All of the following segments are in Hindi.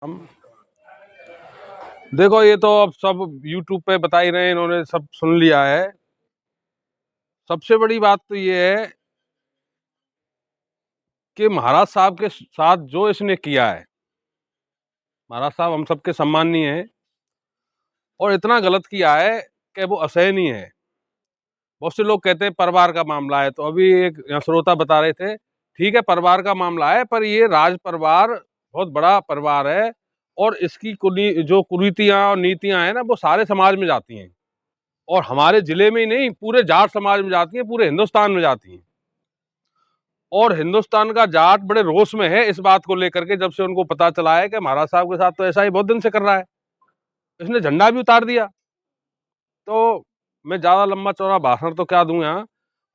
हम देखो, ये तो अब सब यूट्यूब पे बता ही रहे हैं, इन्होंने सब सुन लिया है। सबसे बड़ी बात तो ये है कि महाराज साहब के साथ जो इसने किया है, महाराज साहब हम सबके सम्माननीय हैं और इतना गलत किया है कि वो असहनीय है। बहुत से लोग कहते हैं परिवार का मामला है, तो अभी एक यहाँ श्रोता बता रहे थे, ठीक है परिवार का मामला है, पर ये राज परिवार बहुत बड़ा परिवार है और इसकी जो कुरीतियां और नीतियां हैं ना, वो सारे समाज में जाती हैं और हमारे जिले में ही नहीं, पूरे जाट समाज में जाती हैं, पूरे हिंदुस्तान में जाती हैं। और हिंदुस्तान का जाट बड़े रोष में है इस बात को लेकर के, जब से उनको पता चला है कि महाराज साहब के साथ तो ऐसा ही बहुत दिन से कर रहा है, इसने झंडा भी उतार दिया। तो मैं ज्यादा लंबा चौड़ा भाषण तो क्या दूं यहाँ,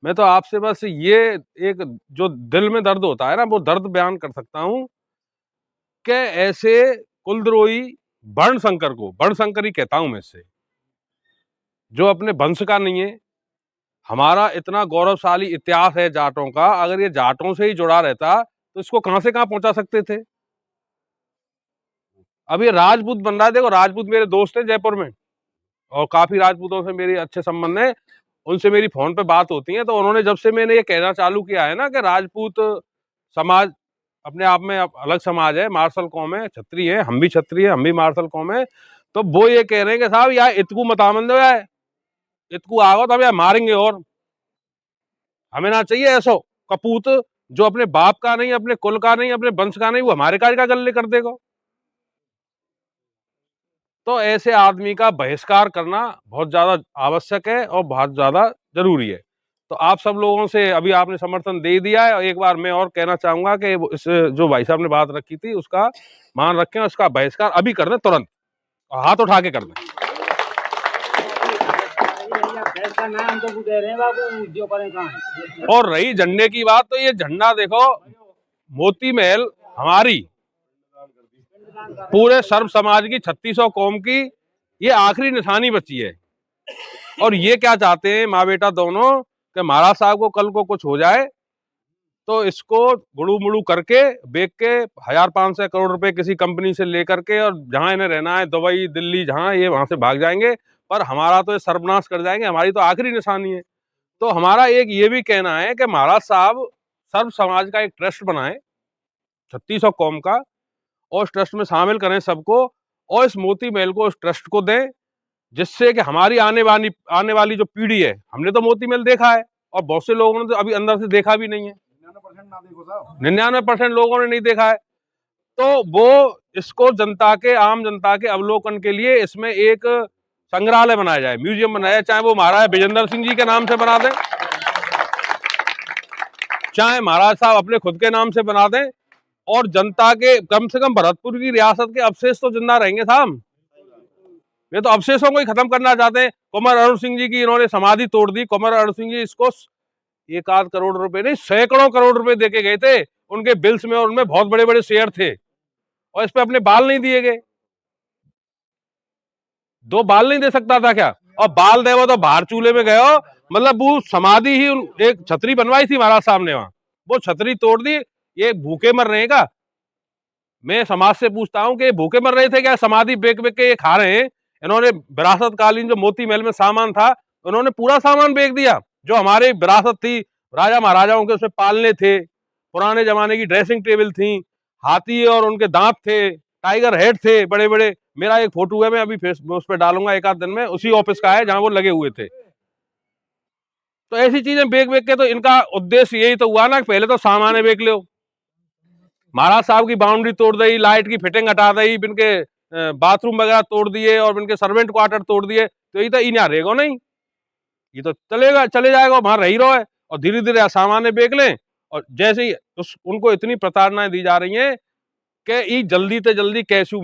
मैं तो आपसे बस ये एक जो दिल में दर्द होता है ना, वो दर्द बयान कर सकता हूं कि ऐसे कुलद्रोही वर्ण शंकर ही कहता हूं मैं इससे, जो अपने वंश का नहीं है। हमारा इतना गौरवशाली इतिहास है जाटों का, अगर ये जाटों से ही जुड़ा रहता तो इसको कहां से कहां पहुंचा सकते थे। अब ये राजपूत बन रहा है। देखो, राजपूत मेरे दोस्त हैं जयपुर में और काफी राजपूतों से मेरी अच्छे संबंध है, उनसे मेरी फोन पे बात होती है। तो उन्होंने जब से मैंने ये कहना चालू किया है ना कि राजपूत समाज अपने आप में अलग समाज है, मार्शल कौम है, छत्री है, हम भी छत्री है, हम भी मार्शल कौम है, तो वो ये कह रहे हैं कि साहब यार इतकू मतामंद है, इतकू आगो तो हम यार मारेंगे और हमें ना चाहिए ऐसो कपूत जो अपने बाप का नहीं, अपने कुल का नहीं, अपने वंश का नहीं, वो हमारे कार्य का गले कर देगा। तो ऐसे आदमी का बहिष्कार करना बहुत ज्यादा आवश्यक है और बहुत ज्यादा जरूरी है। तो आप सब लोगों से अभी आपने समर्थन दे दिया है, और एक बार मैं और कहना चाहूंगा कि इस जो भाई साहब ने बात रखी थी उसका मान रखें, उसका बहिष्कार अभी कर दें, तुरंत हाथ उठा के कर दें। और रही झंडे की बात, तो ये झंडा देखो, मोती महल हमारी पूरे सर्व समाज की 3600 कौम की ये आखिरी निशानी बची है। और ये क्या चाहते हैं माँ बेटा दोनों कि महाराज साहब को कल को कुछ हो जाए तो इसको गुड़ू मुड़ू करके बेच के 1500 करोड़ रुपए किसी कंपनी से लेकर के, और जहां इन्हें रहना है दुबई दिल्ली जहां, ये वहां से भाग जाएंगे। पर हमारा तो ये सर्वनाश कर जाएंगे, हमारी तो आखिरी निशानी है। तो हमारा एक ये भी कहना है कि महाराज साहब सर्व समाज का एक ट्रस्ट बनाए 3600 कौम का, और उस ट्रस्ट में शामिल करें सबको, और इस मोती महल को उस ट्रस्ट को दें, जिससे कि हमारी आने वाली जो पीढ़ी है, हमने तो मोती महल देखा है और बहुत से लोगों ने तो अभी अंदर से देखा भी नहीं है, 99% लोगों ने नहीं देखा है। तो वो इसको जनता के, आम जनता के अवलोकन के लिए इसमें एक संग्रहालय बनाया जाए, म्यूजियम बनाया जाए, चाहे वो महाराज विजेंद्र सिंह जी के नाम से बना दें, चाहे महाराज साहब अपने खुद के नाम से बना दें, और जनता के कम से कम भरतपुर की रियासत के अवशेष तो जिंदा रहेंगे साहब। ये तो अवशेषों को ही खत्म करना चाहते हैं। कुंवर अरुण सिंह जी की इन्होंने समाधि तोड़ दी। कुंवर अरुण सिंह जी इसको 1 आध करोड़ रुपए नहीं, सैकड़ों करोड़ रुपए देके गए थे उनके बिल्स में, और उनमें बहुत बड़े बड़े शेयर थे, और इस पे अपने बाल नहीं दिए गए। 2 बाल नहीं दे सकता था क्या? और बाल दे वो तो बाहर चूल्हे में गए हो, मतलब वो समाधि ही एक छतरी बनवाई थी महाराज साहब ने वहां, वो छतरी तोड़ दी। ये भूखे मर रहे हैं का? मैं समाज से पूछता हूं कि भूखे मर रहे थे क्या? समाधि बेच बेच के ये खा रहे हैं। इन्होंने विरासत कालीन जो मोती महल में सामान था, उन्होंने पूरा सामान बेच दिया, जो हमारी विरासत थी, राजा महाराजाओं के उसमें पालने थे, पुराने जमाने की ड्रेसिंग टेबल थी, हाथी और उनके दांत थे, टाइगर हेड थे बड़े बड़े। मेरा एक फोटो है, मैं अभी फेसबुक उस पर डालूंगा एक आध दिन में, उसी ऑफिस का है जहां वो लगे हुए थे। तो ऐसी चीजें बेच बेच के तो इनका उद्देश्य यही तो हुआ ना, पहले तो सामान बेच लो। महाराज साहब की बाउंड्री तोड़ दी, लाइट की फिटिंग हटा दी, इनके बाथरूम वगैरह तोड़ दिए और इनके सर्वेंट क्वार्टर तोड़ दिए, तो ये तो इन रहेगा नहीं, ये तो चलेगा, चले जाएगा, वहां रही रहो है, और धीरे धीरे सामान्य बेच लें। और जैसे ही उनको इतनी प्रताड़नाएं दी जा रही हैं कि ये जल्दी से जल्दी कैसे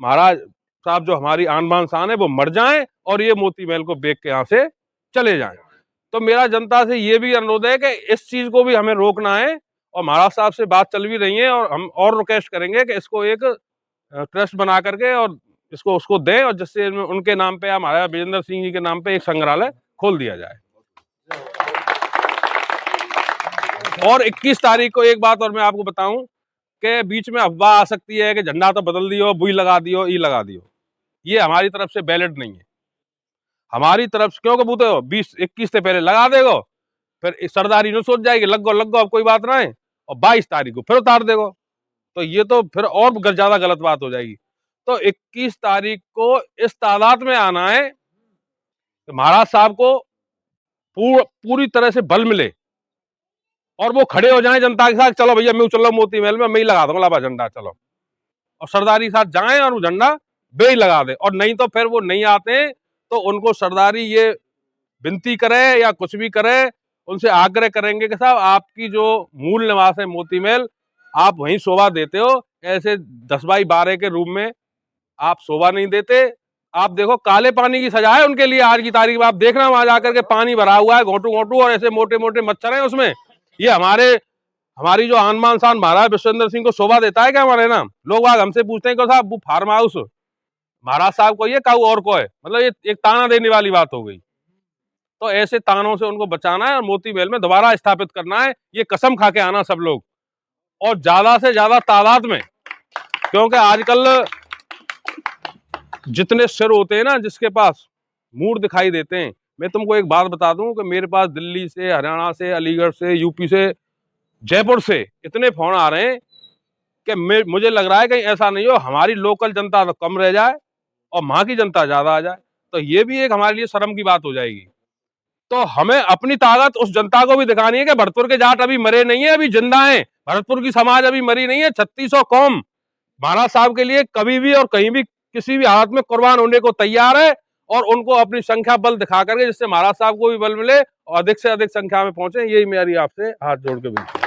महाराज साहब जो हमारी आन बान शान है वो मर जाएं, और ये मोती महल को बेच के यहाँ से चले जाएं। तो मेरा जनता से ये भी अनुरोध है कि इस चीज को भी हमें रोकना है, और महाराज साहब से बात चल भी रही है, और हम और रिक्वेस्ट करेंगे कि इसको एक ट्रस्ट बना करके और इसको उसको दें, और जिससे उनके नाम पे या महाराजा विजेंद्र सिंह जी के नाम पे एक संग्रहालय खोल दिया जाए। और 21 तारीख को एक बात और मैं आपको बताऊं के बीच में अफवाह आ सकती है कि झंडा तो बदल दियो, बुई लगा दियो, ई लगा दियो। ये हमारी तरफ से वैलिड नहीं है। हमारी तरफ से क्योंकि वो तो 20-21 से पहले लगा देगो, फिर सरदारी ने सोच जाएगी लग गो अब कोई बात ना है, और 22 तारीख को फिर उतार देगो, तो ये तो फिर और ज्यादा गलत बात हो जाएगी। तो 21 तारीख को इस तादाद में आना है कि महाराज साहब को पूरी तरह से बल मिले और वो खड़े हो जाएं जनता के साथ, चलो भैया मैं चल रहा हूँ मोती महल में, मैं ही लगा दूंगा लाभा झंडा, चलो, और सरदारी के साथ जाएं और वो झंडा वे ही लगा दे। और नहीं तो फिर वो नहीं आते तो उनको सरदारी ये विनती करे या कुछ भी करे, उनसे आग्रह करेंगे कि साहब आपकी जो मूल निवास है मोती महल, आप वहीं शोभा देते हो, ऐसे 10x12 के रूम में आप शोभा नहीं देते। आप देखो काले पानी की सजा है उनके लिए आज की तारीख में, आप देखना वहां जाकर के पानी भरा हुआ है घोटू घोटू, और ऐसे मोटे मोटे मच्छर हैं उसमें। ये हमारी जो आन बान शान महाराज विश्वेंद्र सिंह को शोभा देता है क्या? हमारे ना लोग बाग हमसे पूछते हैं कि साहब वो फार्म हाउस महाराज साहब को ये काऊ और को है, मतलब ये एक ताना देने वाली बात हो गई। तो ऐसे तानों से उनको बचाना है और मोती महल में दोबारा स्थापित करना है, ये कसम खा के आना सब लोग, और ज्यादा से ज्यादा तादाद में, क्योंकि आजकल जितने सिर होते हैं ना जिसके पास मूड दिखाई देते हैं। मैं तुमको एक बात बता दूं कि मेरे पास दिल्ली से, हरियाणा से, अलीगढ़ से, यूपी से, जयपुर से इतने फोन आ रहे हैं कि मुझे लग रहा है कहीं ऐसा नहीं हो हमारी लोकल जनता तो कम रह जाए और वहां की जनता ज्यादा आ जाए, तो ये भी एक हमारे लिए शर्म की बात हो जाएगी। तो हमें अपनी ताकत उस जनता को भी दिखानी है कि भरतपुर के जाट अभी मरे नहीं है, अभी जिंदा है, भरतपुर की समाज अभी मरी नहीं है। 3600 कौम महाराज साहब के लिए कभी भी और कहीं भी किसी भी हालत में कुर्बान होने को तैयार है, और उनको अपनी संख्या बल दिखा करके जिससे महाराज साहब को भी बल मिले और अधिक से अधिक संख्या में पहुंचे, यही मेरी आपसे हाथ जोड़ के विनती है।